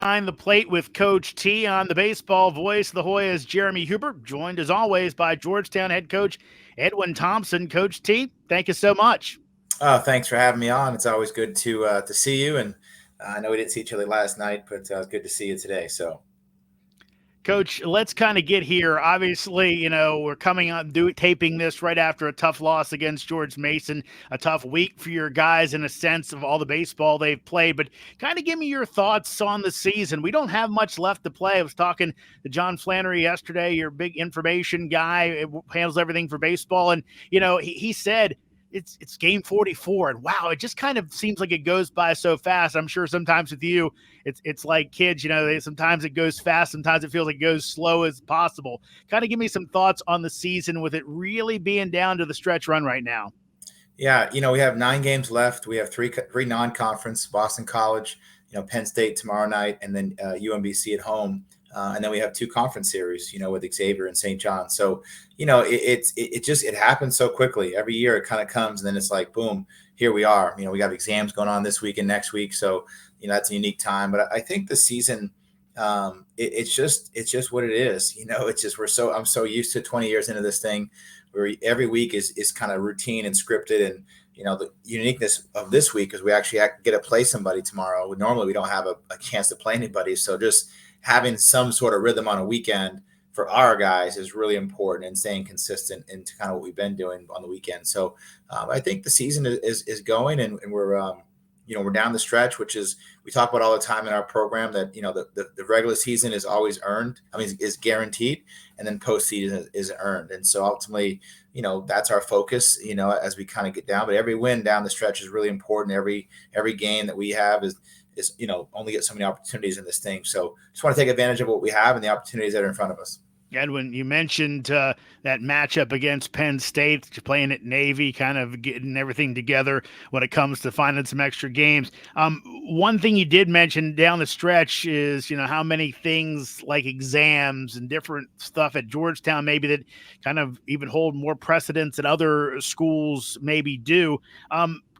Behind the plate with Coach T on the baseball voice of the Hoyas, Jeremy Huber, joined as always by Georgetown head coach Edwin Thompson. Coach T, thank you so much. Thanks for having me on. It's always good to see you, and I know we didn't see each other last night, but it's good to see you today. So, Coach, let's kind of get here. Obviously, we're coming on taping this right after a tough loss against George Mason, a tough week for your guys in a sense of all the baseball they've played. But kind of give me your thoughts on the season. We don't have much left to play. I was talking to John Flannery yesterday, your big information guy, handles everything for baseball. And, he said, it's game 44, and wow, it just kind of seems like it goes by so fast. I'm sure sometimes with you, it's like kids, sometimes it goes fast, sometimes it feels like it goes slow as possible. Kind of give me some thoughts on the season with it really being down to the stretch run right now. yeah, we have 9 games left. We have three non-conference: Boston College, Penn State tomorrow night, and then UMBC at home. And then we have 2 conference series, with Xavier and St. John. So, it happens so quickly. Every year it kind of comes, and then it's like, boom, here we are. We got exams going on this week and next week. So, that's a unique time. But I think the season, it's just what it is. It's just I'm so used to 20 years into this thing, where every week is kind of routine and scripted. And the uniqueness of this week is we actually get to play somebody tomorrow. Normally we don't have a chance to play anybody. So just having some sort of rhythm on a weekend for our guys is really important, and staying consistent into kind of what we've been doing on the weekend. So I think the season is going, and we're down the stretch, which is, we talk about all the time in our program, that the regular season is always earned. I mean, is guaranteed, and then postseason is earned. And so ultimately, that's our focus. As we kind of get down, but every win down the stretch is really important. Every game that we have is only get so many opportunities in this thing. So just want to take advantage of what we have and the opportunities that are in front of us. Edwin, you mentioned that matchup against Penn State, playing at Navy, kind of getting everything together when it comes to finding some extra games. One thing you did mention down the stretch is, how many things like exams and different stuff at Georgetown maybe that kind of even hold more precedence than other schools maybe do.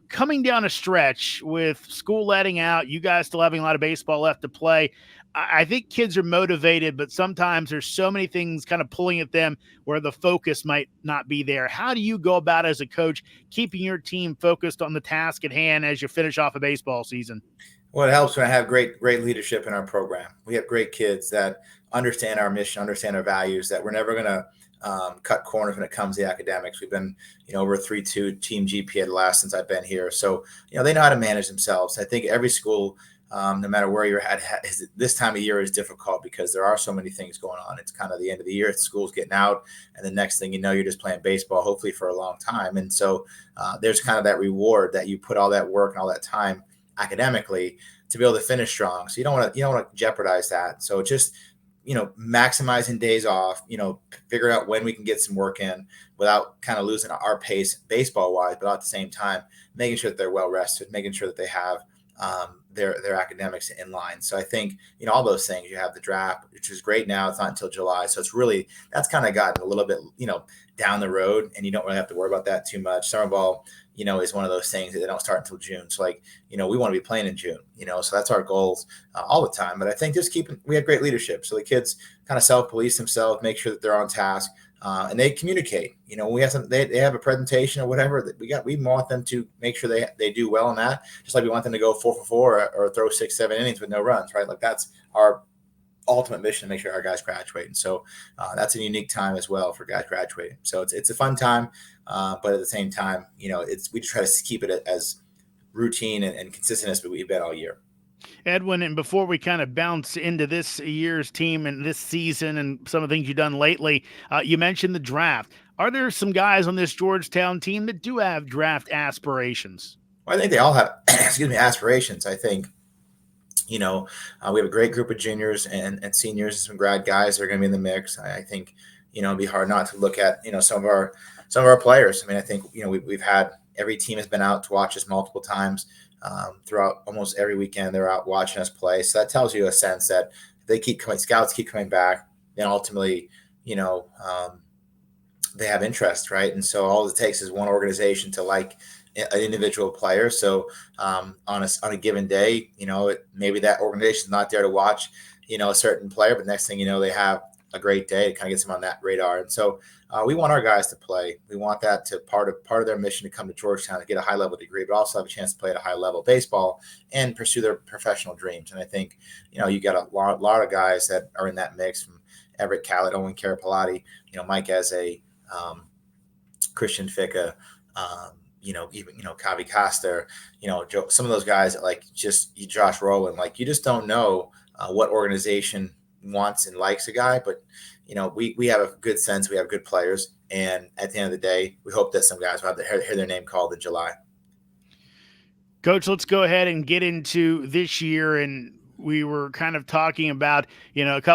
Coming down a stretch with school letting out, you guys still having a lot of baseball left to play. I think kids are motivated, but sometimes there's so many things kind of pulling at them where the focus might not be there. How do you go about as a coach keeping your team focused on the task at hand as you finish off a baseball season? Well, it helps when I have great leadership in our program. We have great kids that understand our mission, understand our values, that we're never going to cut corners when it comes to the academics. We've been, over 3.2 team GPA the last since I've been here. So, they know how to manage themselves. I think every school, no matter where you're at, this time of year is difficult because there are so many things going on. It's kind of the end of the year, school's getting out, and the next thing you know, you're just playing baseball, hopefully for a long time. And so there's kind of that reward that you put all that work and all that time academically to be able to finish strong. So you don't want to jeopardize that. So just, maximizing days off, figuring out when we can get some work in without kind of losing our pace baseball wise, but at the same time, making sure that they're well rested, making sure that they have their academics in line. So I think, all those things. You have the draft, which is great now. It's not until July. So it's really, that's kind of gotten a little bit, down the road, and you don't really have to worry about that too much. Summer ball, is one of those things that they don't start until June. So we want to be playing in June, so that's our goals all the time. But I think just we have great leadership. So the kids kind of self-police themselves, make sure that they're on task. And they communicate. We have they have a presentation or whatever that we want them to make sure they do well in that. Just like we want them to go 4 for 4 or throw 6-7 innings with no runs, right? Like that's our ultimate mission, to make sure our guys graduate. And so that's a unique time as well for guys graduating. So it's a fun time, but at the same time, we just try to keep it as routine and consistent as we've been all year. Edwin, and before we kind of bounce into this year's team and this season and some of the things you've done lately, you mentioned the draft. Are there some guys on this Georgetown team that do have draft aspirations? Well, I think they all have, aspirations. I think, we have a great group of juniors and seniors, and some grad guys that are going to be in the mix. I think, it'd be hard not to look at, some of our players. I mean, I think, we've had, every team has been out to watch us multiple times. Throughout almost every weekend, they're out watching us play. So that tells you a sense that if they keep coming, scouts keep coming back, then ultimately, they have interest, right? And so all it takes is one organization to an individual player. So on a given day, maybe that organization is not there to watch, a certain player, but next thing you know, they have a great day. It kind of gets them on that radar. And so we want our guys to play. We want that to part of their mission to come to Georgetown to get a high level degree, but also have a chance to play at a high level baseball and pursue their professional dreams. And I think, you got a lot of guys that are in that mix, from Everett Catlett, Owen Carapalati, Mike Eze, Christian Ficca, even, Kavi Coster, some of those guys that like just Josh Rowland, like you just don't know what organization wants and likes a guy, but we have a good sense. We have good players, and at the end of the day, we hope that some guys will have to hear their name called in July. Coach, let's go ahead and get into this year. And we were kind of talking about,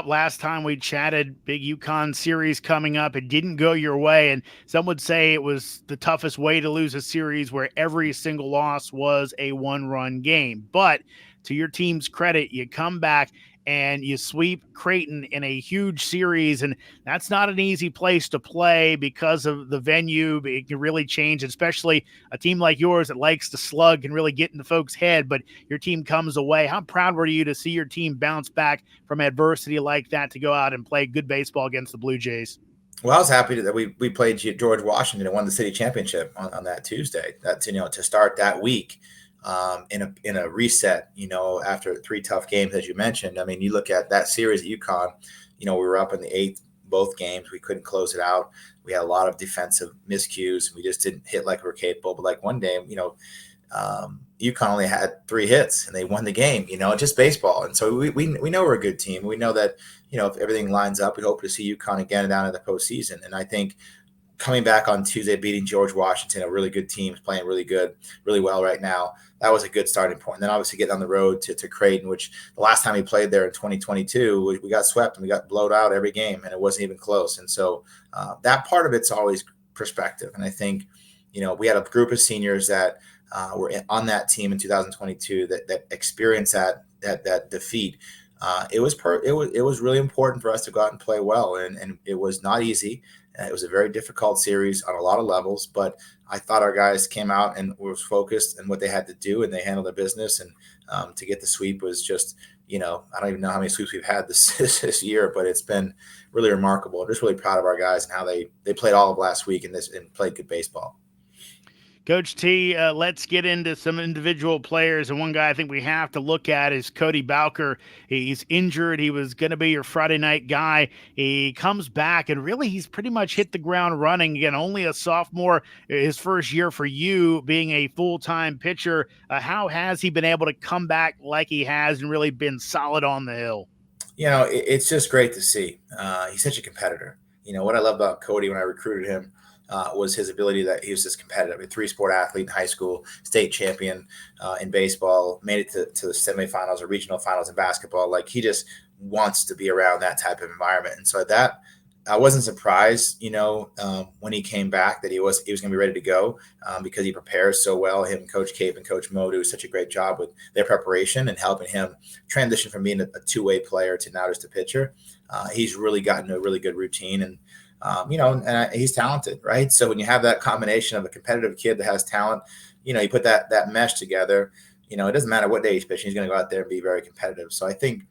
last time we chatted, big UConn series coming up. It didn't go your way. And some would say it was the toughest way to lose a series, where every single loss was a one-run game. But to your team's credit, you come back and you sweep Creighton in a huge series. And that's not an easy place to play because of the venue. It can really change, especially a team like yours that likes to slug and really get into folks' head, but your team comes away. How proud were you to see your team bounce back from adversity like that to go out and play good baseball against the Blue Jays? Well, I was happy that we played George Washington and won the city championship on that Tuesday. That's, to start that week. In a reset, after 3 tough games, as you mentioned. I mean, you look at that series at UConn, we were up in the 8th, both games. We couldn't close it out. We had a lot of defensive miscues. We just didn't hit like we were capable. But like one game, UConn only had 3 hits and they won the game, just baseball. And so we know we're a good team. We know that, if everything lines up, we hope to see UConn again down in the postseason. And I think coming back on Tuesday, beating George Washington, a really good team, playing really well right now, that was a good starting point. And then obviously getting on the road to Creighton, which the last time we played there in 2022, we got swept and we got blowed out every game, and it wasn't even close. And so that part of it's always perspective. And I think, we had a group of seniors that were on that team in 2022 that experienced that defeat. It was really important for us to go out and play well, and it was not easy. It was a very difficult series on a lot of levels, but I thought our guys came out and was focused on what they had to do, and they handled their business. And to get the sweep was just, I don't even know how many sweeps we've had this year, but it's been really remarkable. I'm just really proud of our guys and how they played all of last week and played good baseball. Coach T, let's get into some individual players. And one guy I think we have to look at is Cody Bowker. He's injured. He was going to be your Friday night guy. He comes back, and really he's pretty much hit the ground running. Again, only a sophomore, his first year for you being a full-time pitcher. How has he been able to come back like he has and really been solid on the hill? It's just great to see. He's such a competitor. What I love about Cody when I recruited him was his ability that he was just competitive. A 3-sport athlete in high school, state champion in baseball, made it to the semifinals or regional finals in basketball. Like, he just wants to be around that type of environment. And so that I wasn't surprised, when he came back that he was going to be ready to go because he prepares so well. Him, Coach Cape and Coach Mo do such a great job with their preparation and helping him transition from being a 2-way player to now just a pitcher. He's really gotten a really good routine, and he's talented, right? So when you have that combination of a competitive kid that has talent, you put that mesh together, it doesn't matter what day he's pitching, he's going to go out there and be very competitive. So I think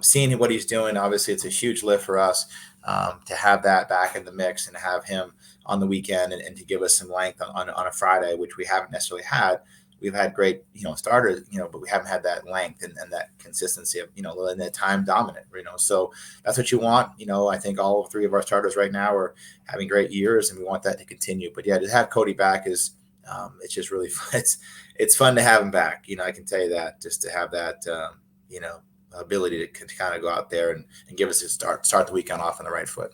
seeing what he's doing, obviously it's a huge lift for us to have that back in the mix and have him on the weekend and to give us some length on a Friday, which we haven't necessarily had. We've had great, starters, but we haven't had that length and that consistency of, and that time dominant, so that's what you want. I think all 3 of our starters right now are having great years, and we want that to continue. But yeah, to have Cody back is, it's just really fun. It's fun to have him back. I can tell you that, just to have that, ability to kind of go out there and give us a start the weekend off on the right foot.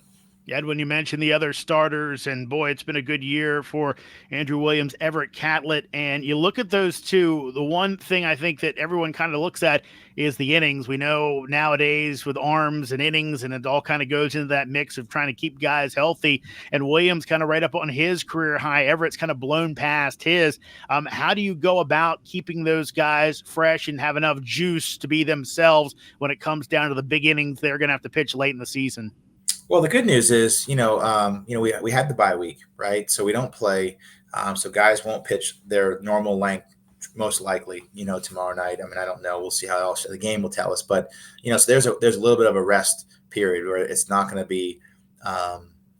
Edwin, you mentioned the other starters, and boy, it's been a good year for Andrew Williams, Everett Catlett, and you look at those two. The one thing I think that everyone kind of looks at is the innings. We know nowadays with arms and innings, and it all kind of goes into that mix of trying to keep guys healthy, and Williams kind of right up on his career high. Everett's kind of blown past his. How do you go about keeping those guys fresh and have enough juice to be themselves when it comes down to the big innings they're going to have to pitch late in the season? Well, the good news is, we had the bye week, right? So we don't play So guys won't pitch their normal length most likely, tomorrow night. I mean, I don't know. We'll see how else the game will tell us. But, so there's a little bit of a rest period where it's not going to be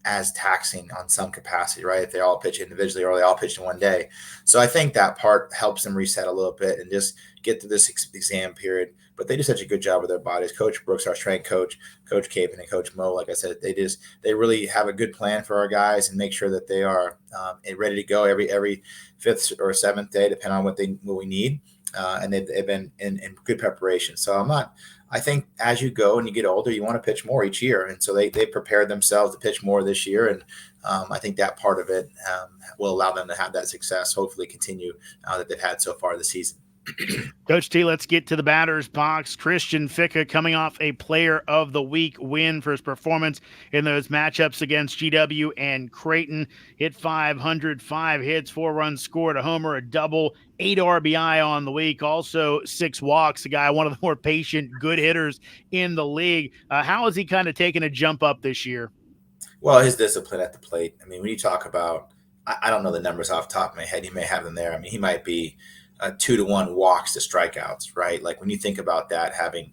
as taxing on some capacity, right? If they all pitch individually or they all pitch in one day. So I think that part helps them reset a little bit and just get through this exam period. But they do such a good job with their bodies. Coach Brooks, our strength coach, Coach Capen, and Coach Mo, like I said, they really have a good plan for our guys and make sure that they are ready to go every fifth or seventh day, depending on what we need. And they've been in good preparation. So I think as you go and you get older, you want to pitch more each year. And so they prepared themselves to pitch more this year. And I think that part of it will allow them to have that success, hopefully continue that they've had so far this season. Coach T, let's get to the batter's box. Christian Ficca coming off a Player of the Week win for his performance in those matchups against GW and Creighton. Hit 500, 5 hits, 4 runs scored, a homer, a double, 8 RBI on the week, also 6 walks. A guy, one of the more patient, good hitters in the league. How has he kind of taken a jump up this year? Well, his discipline at the plate. I mean, when you talk about, I don't know the numbers off the top of my head. He may have them there. I mean, he might be 2-to-1 walks to strikeouts, right? Like when you think about that, having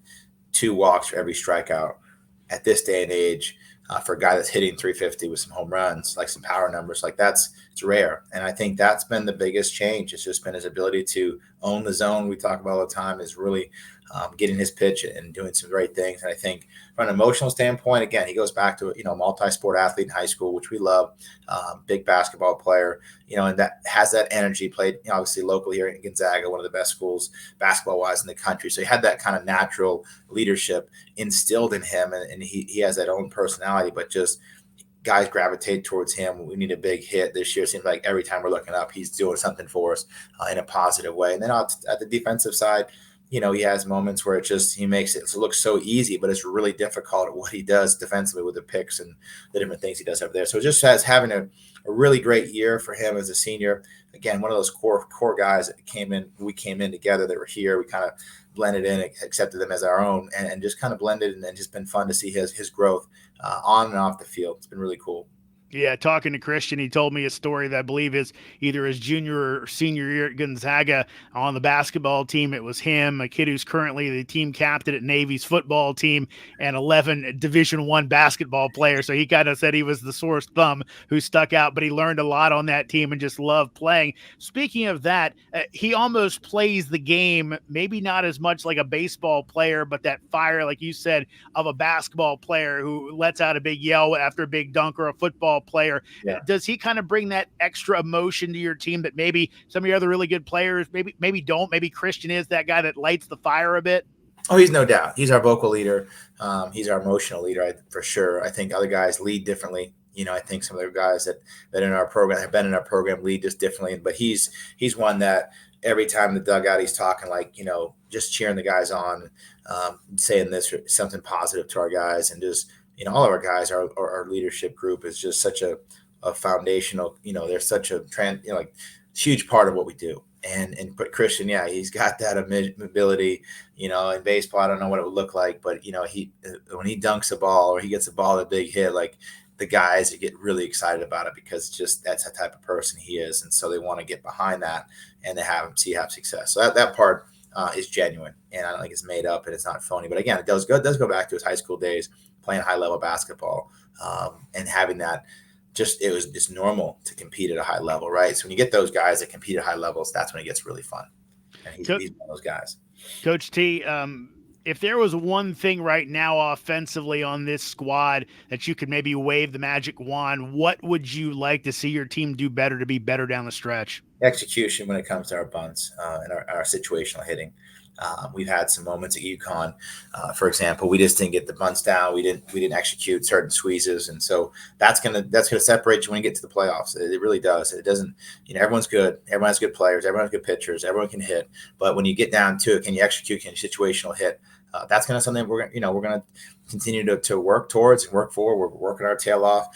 2 walks for every strikeout at this day and age, for a guy that's hitting 350 with some home runs, like some power numbers, like it's rare. And I think that's been the biggest change. It's just been his ability to own the zone. We talk about all the time is really getting his pitch and doing some great things. And I think from an emotional standpoint, again, he goes back to, multi-sport athlete in high school, which we love, big basketball player, and that has that energy, played obviously locally here in Gonzaga, one of the best schools basketball wise in the country. So he had that kind of natural leadership instilled in him, and he has that own personality, but just guys gravitate towards him. We need a big hit this year. It seems like every time we're looking up, he's doing something for us in a positive way. And then at the defensive side, he has moments where he makes it look so easy, but it's really difficult at what he does defensively with the picks and the different things he does over there. So it just has having a really great year for him as a senior. Again, one of those core guys that we came in together that were here. We kind of blended in, accepted them as our own, and just kind of blended, and then just been fun to see his growth on and off the field. It's been really cool. Yeah, talking to Christian, he told me a story that I believe is either his junior or senior year at Gonzaga on the basketball team. It was him, a kid who's currently the team captain at Navy's football team, and 11 Division I basketball players. So he kind of said he was the sore thumb who stuck out, but he learned a lot on that team and just loved playing. Speaking of that, he almost plays the game, maybe not as much like a baseball player, but that fire, like you said, of a basketball player who lets out a big yell after a big dunk or a football player. Yeah. Does he kind of bring that extra emotion to your team that maybe some of your other really good players maybe don't? Maybe Christian is that guy that lights the fire a bit? Oh, he's no doubt. He's our vocal leader. He's our emotional leader, for sure. I think other guys lead differently. I think some of the guys that in our program have been in our program lead just differently. But he's one that every time in the dugout he's talking, like, just cheering the guys on, saying something positive to our guys, and just all of our guys, our leadership group is just such a foundational, they're such a huge part of what we do. But Christian, yeah, he's got that ability, in baseball. I don't know what it would look like, but when he dunks a ball or he gets a ball, a big hit, like the guys get really excited about it because just that's the type of person he is. And so they want to get behind that and they have success. So that part is genuine, and I don't think it's made up and it's not phony. But again, it does go back to his high school days, playing high level basketball, and having that. It's normal to compete at a high level, right? So when you get those guys that compete at high levels, that's when it gets really fun. And he's one of those guys. Coach T, if there was one thing right now offensively on this squad that you could maybe wave the magic wand, what would you like to see your team do better to be better down the stretch? Execution when it comes to our bunts and our situational hitting. We've had some moments at UConn, for example, we just didn't get the bunts down. We didn't execute certain squeezes, and so that's gonna separate you when you get to the playoffs. It really does. It doesn't. Everyone's good. Everyone has good players. Everyone has good pitchers. Everyone can hit. But when you get down to it, can you execute? Can you situational hit? That's gonna something we're gonna continue to work towards and work for. We're working our tail off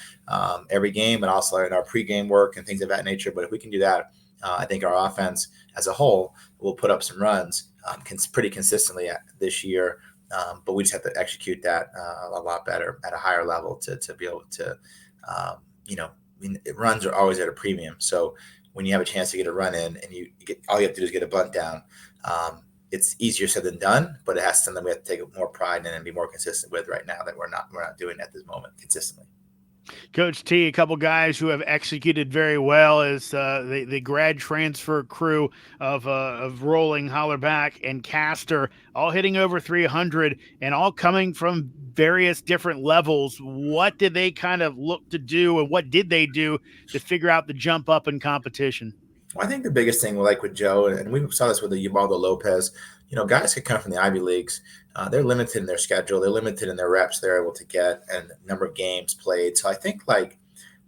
every game, and also in our pregame work and things of that nature. But if we can do that, I think our offense as a whole will put up some runs pretty consistently this year, but we just have to execute that a lot better at a higher level to be able to, runs are always at a premium. So when you have a chance to get a run in and you get, all you have to do is get a bunt down. It's easier said than done, but it has something we have to take more pride in and be more consistent with right now that we're not doing at this moment consistently. Coach T, a couple guys who have executed very well is the grad transfer crew of Rolling, Hollerback, and Castor, all hitting over 300 and all coming from various different levels. What did they kind of look to do, and what did they do to figure out the jump up in competition? Well, I think the biggest thing, like with Joe, and we saw this with the Ubaldo Lopez, guys could come from the Ivy Leagues. They're limited in their schedule. They're limited in their reps they're able to get and number of games played. So I think like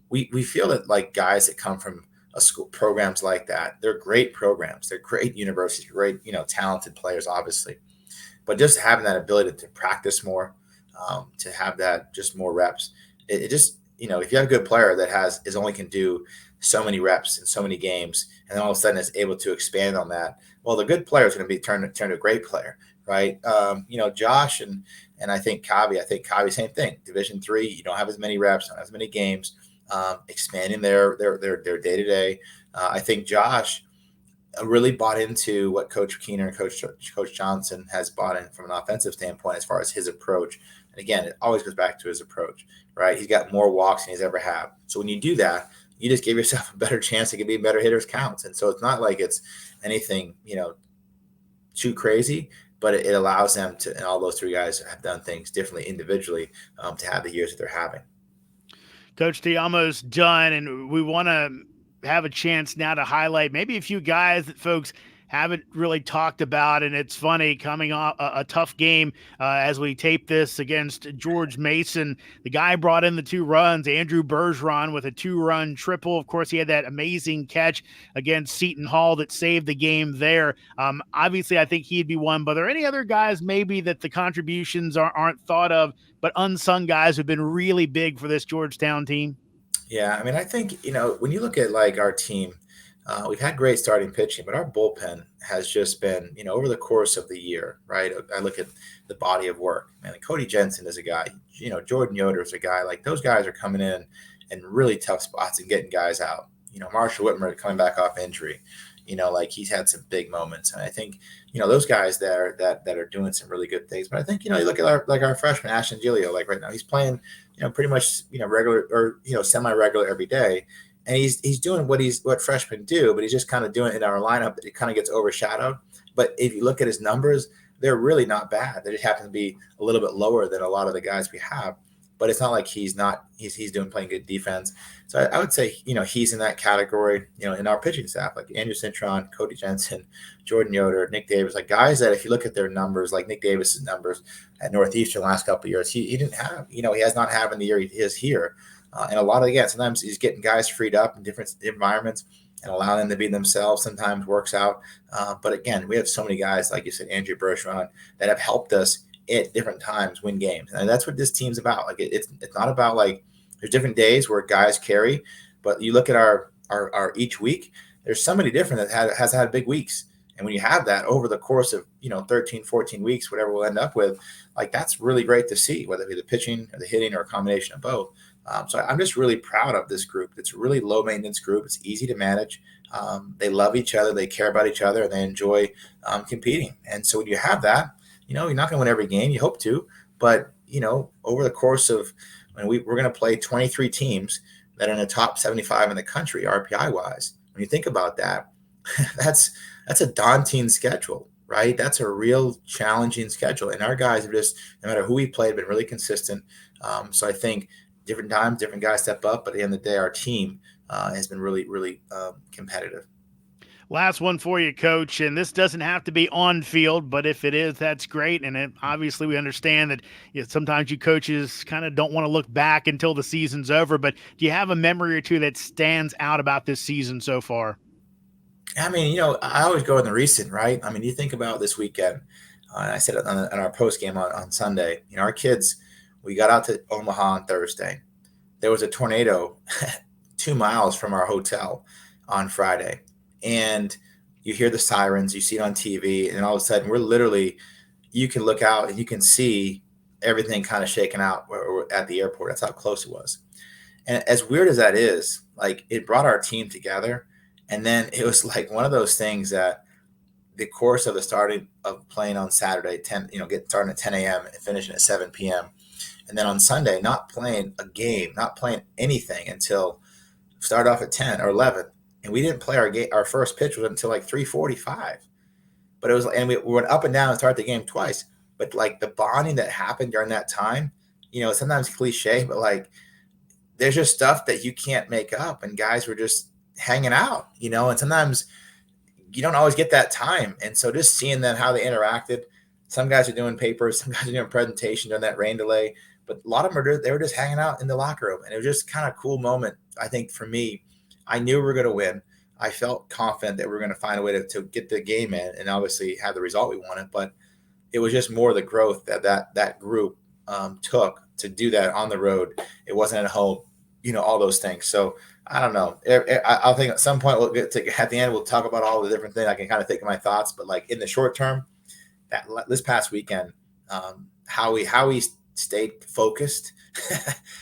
we feel that like guys that come from a school programs like that, they're great programs. They're great universities, great, talented players, obviously. But just having that ability to practice more, to have that just more reps, it just, if you have a good player that only can do so many reps in so many games, and then all of a sudden is able to expand on that, well, the good player is going to be turned to a great player, right? Josh and I think Kavi, same thing. Division III, you don't have as many reps, don't have as many games, expanding their day to day. I think Josh really bought into what Coach Keener and Coach Johnson has bought in from an offensive standpoint as far as his approach. And again, it always goes back to his approach, right? He's got more walks than he's ever had. So when you do that, you just give yourself a better chance to be better hitters counts. And so it's not like it's anything, too crazy, but it allows them to, and all those three guys have done things differently individually to have the years that they're having. Coach T, almost done, and we want to have a chance now to highlight maybe a few guys that folks haven't really talked about. And it's funny, coming off a tough game as we tape this against George Mason. The guy brought in the 2 runs, Andrew Bergeron, with a 2-run triple. Of course, he had that amazing catch against Seton Hall that saved the game there. Obviously, I think he'd be one. But are there any other guys maybe that the contributions aren't thought of, but unsung guys who've been really big for this Georgetown team? Yeah, I mean, I think, when you look at like our team, we've had great starting pitching, but our bullpen has just been, over the course of the year, right? I look at the body of work. Man, like Cody Jensen is a guy, Jordan Yoder is a guy. Like those guys are coming in really tough spots and getting guys out. Marshall Whitmer coming back off injury. Like he's had some big moments. And I think, those guys there that are doing some really good things. But I think, you look at our freshman, Ashton Gilio, like right now, he's playing, pretty much, regular or, semi-regular every day. And he's doing what freshmen do, but he's just kind of doing it in our lineup. It kind of gets overshadowed. But if you look at his numbers, they're really not bad. They just happen to be a little bit lower than a lot of the guys we have. But it's not like he's playing good defense. So I would say, he's in that category, in our pitching staff, like Andrew Cintron, Cody Jensen, Jordan Yoder, Nick Davis, like guys that if you look at their numbers, like Nick Davis's numbers at Northeastern last couple of years, he didn't have, he has not having the year he is here. And a lot of, again, sometimes he's getting guys freed up in different environments and allowing them to be themselves sometimes works out. But again, we have so many guys, like you said, Andrew Bergeron, that have helped us at different times win games. And that's what this team's about. Like it's not about like there's different days where guys carry, but you look at our each week, there's somebody different that has had big weeks. And when you have that over the course of, 13, 14 weeks, whatever we'll end up with, like that's really great to see, whether it be the pitching or the hitting or a combination of both. So I'm just really proud of this group. It's a really low maintenance group. It's easy to manage. They love each other. They care about each other, and they enjoy competing. And so when you have that, you're not going to win every game. You hope to, but over the course of when we're going to play 23 teams that are in the top 75 in the country, RPI wise, when you think about that, that's a daunting schedule, right? That's a real challenging schedule. And our guys have just, no matter who we played, been really consistent. So I think different times, different guys step up, but at the end of the day, our team has been really, really competitive. Last one for you, Coach, and this doesn't have to be on field, but if it is, that's great. And obviously we understand that sometimes you coaches kind of don't want to look back until the season's over, but do you have a memory or two that stands out about this season so far? I mean, I always go in the recent, right? I mean, you think about this weekend, and I said it on our post game on Sunday, our kids, we got out to Omaha on Thursday. There was a tornado 2 miles from our hotel on Friday. And you hear the sirens, you see it on TV, and all of a sudden you can look out and you can see everything kind of shaking out at the airport. That's how close it was. And as weird as that is, like it brought our team together And then it was like one of those things that the course of the starting of playing on Saturday, get starting at 10 a.m. and finishing at 7 p.m. And then on Sunday, not playing a game, not playing anything until start off at 10 or 11. And we didn't play our first pitch was until like 3:45. But it was, and we went up and down and started the game twice. But like the bonding that happened during that time, sometimes cliche, but like there's just stuff that you can't make up. And guys were just hanging out, and sometimes you don't always get that time. And so just seeing them, how they interacted, some guys are doing papers, some guys are doing presentation during that rain delay, but a lot of them they were just hanging out in the locker room. And it was just kind of a cool moment. I think for me, I knew we were going to win. I felt confident that we were going to find a way to get the game in and obviously have the result we wanted. But it was just more the growth that group took to do that on the road. It wasn't at home, all those things. So I don't know. I think at some point at the end, we'll talk about all the different things. I can kind of think of my thoughts, but like in the short term, this past weekend, how we stayed focused,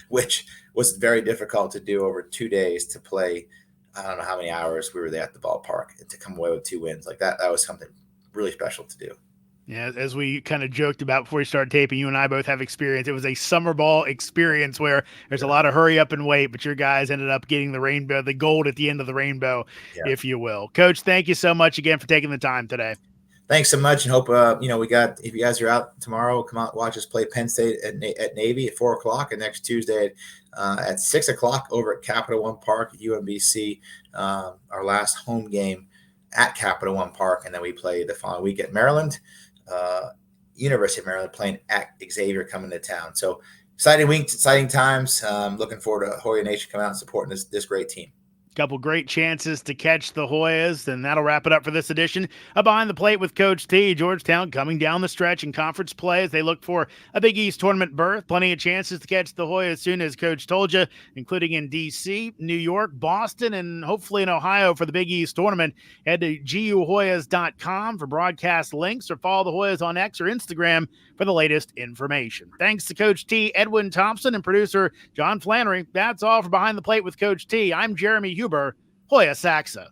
which was very difficult to do over 2 days to play. I don't know how many hours we were there at the ballpark and to come away with 2 wins like that. That was something really special to do. Yeah, as we kind of joked about before we started taping, you and I both have experience. It was a summer ball experience where there's a lot of hurry up and wait, but your guys ended up getting the rainbow, the gold at the end of the rainbow, if you will. Coach, thank you so much again for taking the time today. Thanks so much, and hope if you guys are out tomorrow, come out and watch us play Penn State at Navy at 4:00, and next Tuesday at 6:00 over at Capital One Park at UMBC. Our last home game at Capital One Park, and then we play the following week at Maryland, University of Maryland, playing at Xavier coming to town. So exciting week, exciting times. Looking forward to Hoya Nation coming out and supporting this great team. Couple great chances to catch the Hoyas, and that'll wrap it up for this edition of Behind the Plate with Coach T. Georgetown coming down the stretch in conference play as they look for a Big East tournament berth. Plenty of chances to catch the Hoyas as soon as Coach told you, including in D.C., New York, Boston, and hopefully in Ohio for the Big East tournament. Head to guhoyas.com for broadcast links or follow the Hoyas on X or Instagram for the latest information. Thanks to Coach T, Edwin Thompson, and producer John Flannery. That's all for Behind the Plate with Coach T. I'm Jeremy Huber, Hoya Saxa.